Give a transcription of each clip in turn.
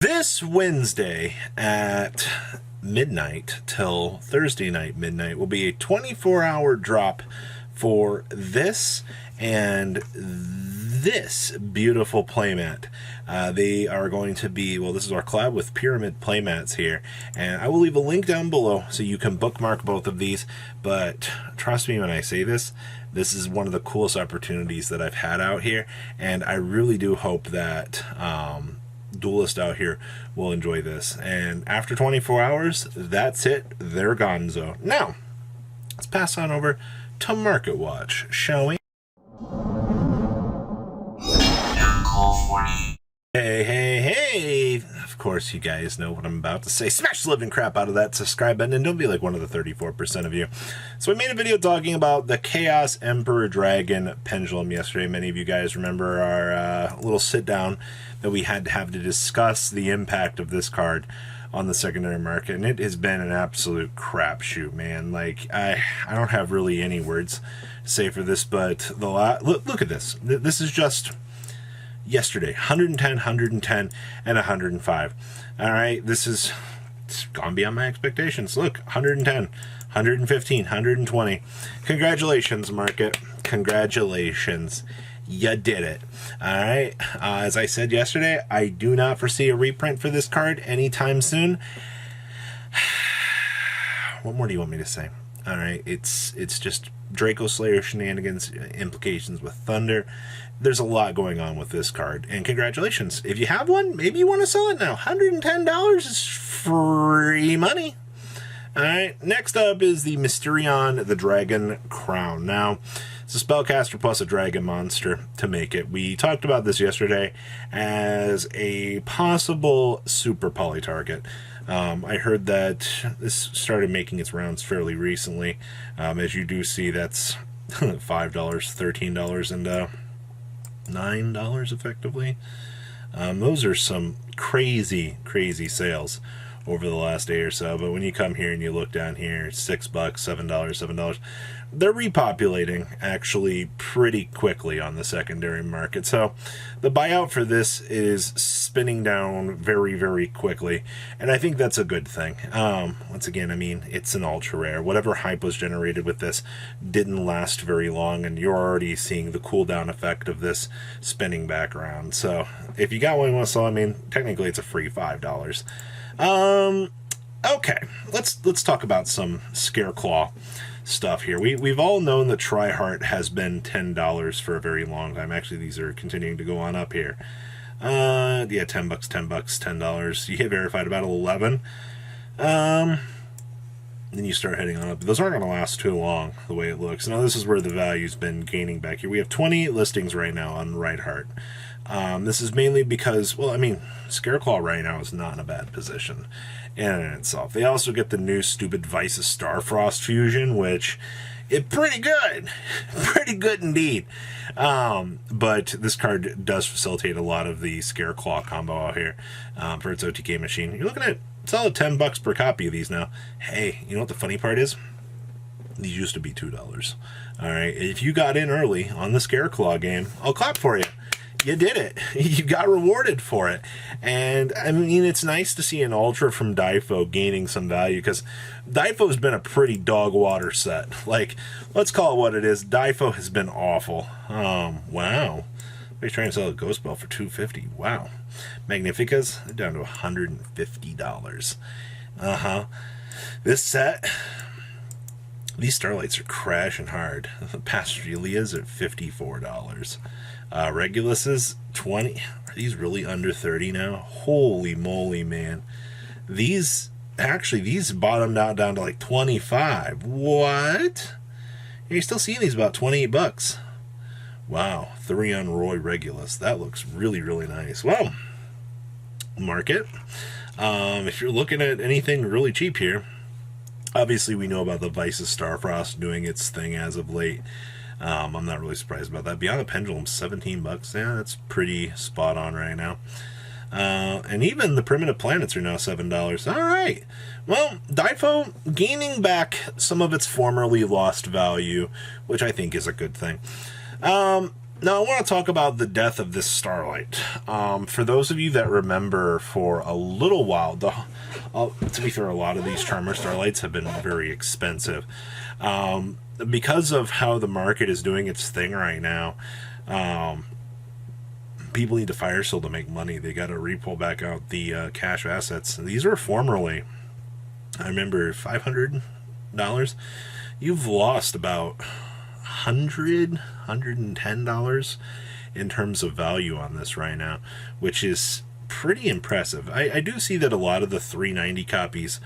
This Wednesday at midnight till Thursday night midnight will be a 24-hour drop for this and this beautiful playmat. They are going to be, well, this is our collab with Pyramid Playmats here, and I will leave a link down below so you can bookmark both of these. But trust me when I say this, this is one of the coolest opportunities that I've had out here, and I really do hope that duelists out here will enjoy this. And after 24 hours, that's it. They're gonzo. Now, let's pass on over to Market Watch, shall we? Hey, hey, hey! Of course, you guys know what I'm about to say. Smash the living crap out of that subscribe button and don't be like one of the 34% of you. So I made a video talking about the Chaos Emperor Dragon pendulum yesterday. Many of you guys remember our little sit down that we had to have to discuss the impact of this card on the secondary market, and it has been an absolute crapshoot, man. Like, I don't have really any words to say for this, but look at this. This is just yesterday, 110, 110, and 105. All right, it's gone beyond my expectations. Look, 110, 115, 120. Congratulations, market. Congratulations. You did it. All right. As I said yesterday, I do not foresee a reprint for this card anytime soon. What more do you want me to say? All right. It's just Draco Slayer shenanigans, implications with Thunder. There's a lot going on with this card, and congratulations. If you have one, maybe you want to sell it now. $110 is free money. All right, next up is the Mysterion, the Dragon Crown. Now, it's a spellcaster plus a dragon monster to make it. We talked about this yesterday as a possible super poly target. I heard that this started making its rounds fairly recently. As you do see, that's $5, $13, and $9 effectively. Those are some crazy sales over the last day or so, but when you come here and you look down here, $6, $7, they're repopulating actually pretty quickly on the secondary market. So the buyout for this is spinning down very quickly, and I think that's a good thing. Once again, I mean, it's an ultra rare. Whatever hype was generated with this didn't last very long, and you're already seeing the cooldown effect of this spinning back around. So if you got one you want to sell, I mean, technically it's a free $5. Okay, let's talk about some Scareclaw stuff here. We've all known that Tryhard has been $10 for a very long time. Actually, these are continuing to go on up here. Yeah, $10, $10. You get verified about 11. Then you start heading on up. Those aren't going to last too long, the way it looks. Now, this is where the value's been gaining back here. We have 20 listings right now on Reinhardt. This is mainly because, well, I mean, Scareclaw right now is not in a bad position in and of itself. They also get the new stupid Vice's Starfrost fusion, which is pretty good. Pretty good indeed. But this card does facilitate a lot of the Scareclaw combo out here for its OTK machine. You're looking at solid $10 per copy of these now. Hey, you know what the funny part is? These used to be $2. All right, if you got in early on the Scareclaw game, I'll clap for you. You did it. You got rewarded for it. And, I mean, it's nice to see an Ultra from Difo gaining some value, because Difo's been a pretty dog water set. Like, let's call it what it is. Difo has been awful. Wow. They're trying to sell a Ghost Bell for $250. Wow. Magnificas, they're down to $150. This set, these Starlights are crashing hard. Pastrilia's at $54. Reguluses, 20. Are these really under 30 now? Holy moly, man. These bottomed out down to like 25. What? You're still seeing these about $28. Wow. 3 on Roy Regulus. That looks really nice. Well, market. If you're looking at anything really cheap here, obviously we know about the Vice's Starfrost doing its thing as of late. I'm not really surprised about that. Beyond the Pendulum, $17. Yeah, that's pretty spot on right now. And even the Primitive Planets are now $7. All right. Well, Difo gaining back some of its formerly lost value, which I think is a good thing. Now, I want to talk about the death of this Starlight. For those of you that remember, for a little while, to be fair, a lot of these Charmer Starlights have been very expensive. Because of how the market is doing its thing right now, people need to fire sale to make money. They got to re-pull back out the cash assets. These were formerly, I remember, $500. You've lost about $110 in terms of value on this right now, which is pretty impressive. I do see that a lot of the 390 copies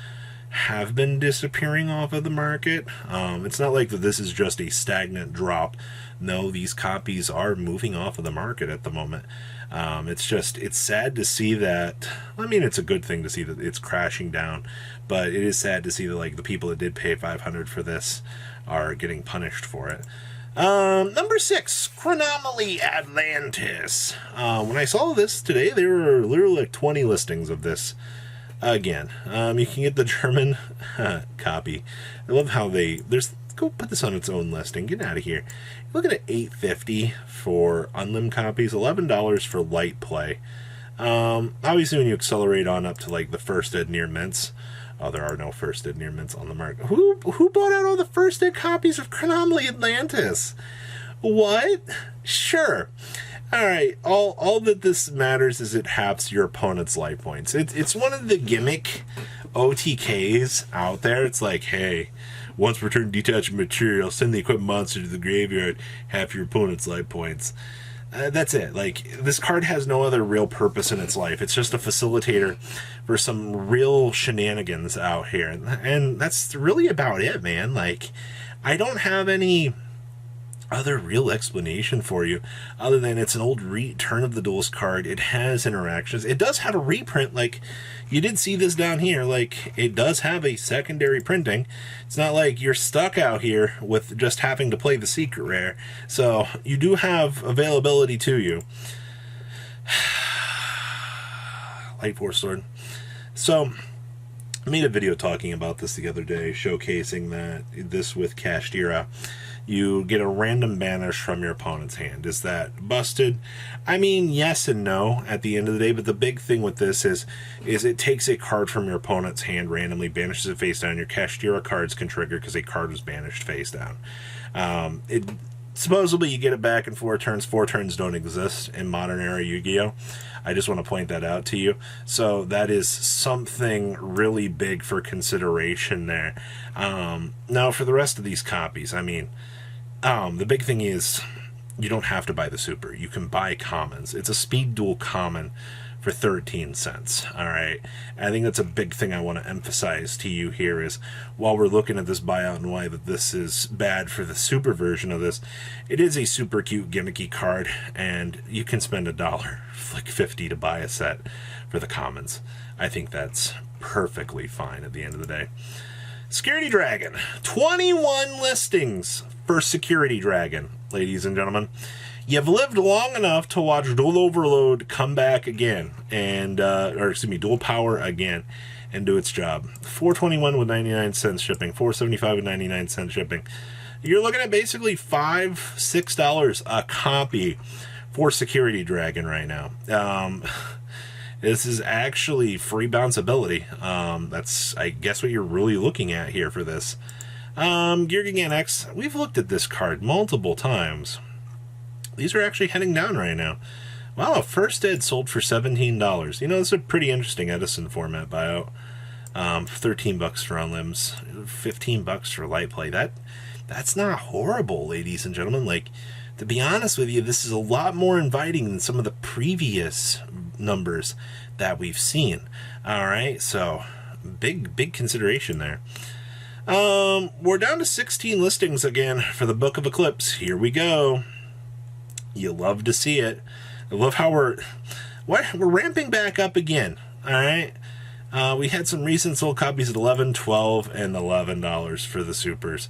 have been disappearing off of the market. It's not like that this is just a stagnant drop. No, these copies are moving off of the market at the moment. It's sad to see that. I mean, it's a good thing to see that it's crashing down, but it is sad to see that, like, the people that did pay $500 for this are getting punished for it. Number 6, Chronomaly Atlantis. When I saw this today, there were literally like 20 listings of this. Again, you can get the German copy. I love how go put this on its own listing. Get out of here. You're looking at $8.50 for unlim copies, $11 for light play. Obviously, when you accelerate on up to like the first ed near mints, there are no first ed near mints on the market. Who bought out all the first ed copies of Chronomaly Atlantis? What? Sure. All right. All that this matters is it halves your opponent's life points. It's one of the gimmick OTKs out there. It's like, hey, once returned detached material, send the equipped monster to the graveyard, half your opponent's life points. That's it. Like, this card has no other real purpose in its life. It's just a facilitator for some real shenanigans out here. And that's really about it, man. Like, I don't have any other real explanation for you other than it's an old Return of the Duelist card. It has interactions. It does have a reprint. Like, you did see this down here. Like, it does have a secondary printing. It's not like you're stuck out here with just having to play the secret rare. So you do have availability to you. Light Force Sword. So I made a video talking about this the other day, showcasing that this with Kashtira, you get a random banish from your opponent's hand. Is that busted? I mean, yes and no at the end of the day, but the big thing with this is it takes a card from your opponent's hand, randomly banishes it face down. Your Kashtira cards can trigger because a card was banished face down. Supposedly you get it back in 4 turns. 4 turns don't exist in modern era Yu-Gi-Oh! I just want to point that out to you. So that is something really big for consideration there. Now for the rest of these copies, I mean, the big thing is you don't have to buy the super. You can buy commons. It's a speed duel common for 13 cents. All right. I think that's a big thing I want to emphasize to you here is while we're looking at this buyout and why that this is bad for the super version of this, it is a super cute gimmicky card and you can spend $1, like 50 to buy a set for the commons. I think that's perfectly fine at the end of the day. Security Dragon, 21 listings for Security Dragon, ladies and gentlemen. You've lived long enough to watch Dual Overload come back again, and Dual Power again, and do its job. $4.21 with 99 cents shipping, $4.75 with 99 cents shipping. You're looking at basically $5-6 a copy for Security Dragon right now. This is actually free bounceability. That's, I guess, what you're really looking at here for this. Geargigan X, we've looked at this card multiple times. These are actually heading down right now. Wow, First Ed sold for $17. You know, it's a pretty interesting Edison format buyout. $13 for Unlimbs, $15 for Light Play. That's not horrible, ladies and gentlemen. Like, to be honest with you, this is a lot more inviting than some of the previous numbers that we've seen. All right, so big consideration there. We're down to 16 listings again for the Book of Eclipse. Here we go. You love to see it. I love how we're ramping back up again. All right. We had some recent sold copies at $11, $12, and $11 for the supers.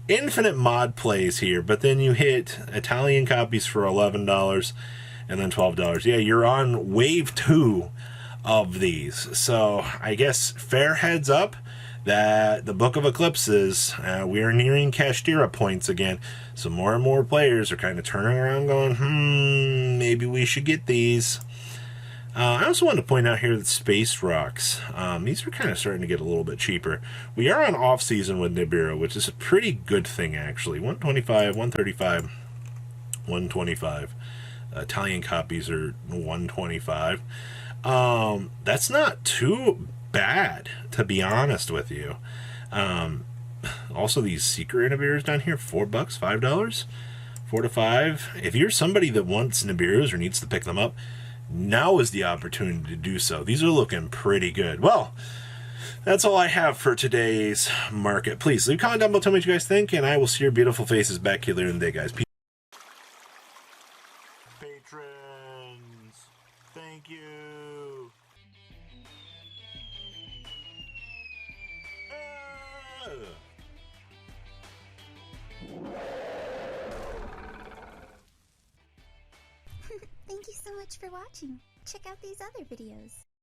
Infinite mod plays here, but then you hit Italian copies for $11 and then $12. Yeah, you're on wave 2 of these. So I guess fair heads up. that the Book of Eclipses, we are nearing Kashtira points again. So more and more players are kind of turning around going, maybe we should get these. I also want to point out here that Space Rocks, these are kind of starting to get a little bit cheaper. We are on off season with Nibiru, which is a pretty good thing actually. 125, 135, 125. Italian copies are 125. That's not too bad, to be honest with you. Also, these secret Nibiru's down here, $4, $5, $4 to $5. If you're somebody that wants Nibiru's or needs to pick them up, now is the opportunity to do so. These are looking pretty good. Well, that's all I have for today's market. Please leave a comment down below, tell me what you guys think, and I will see your beautiful faces back here later in the day, guys. Peace. Patrons, thank you. Thank you so much for watching. Check out these other videos.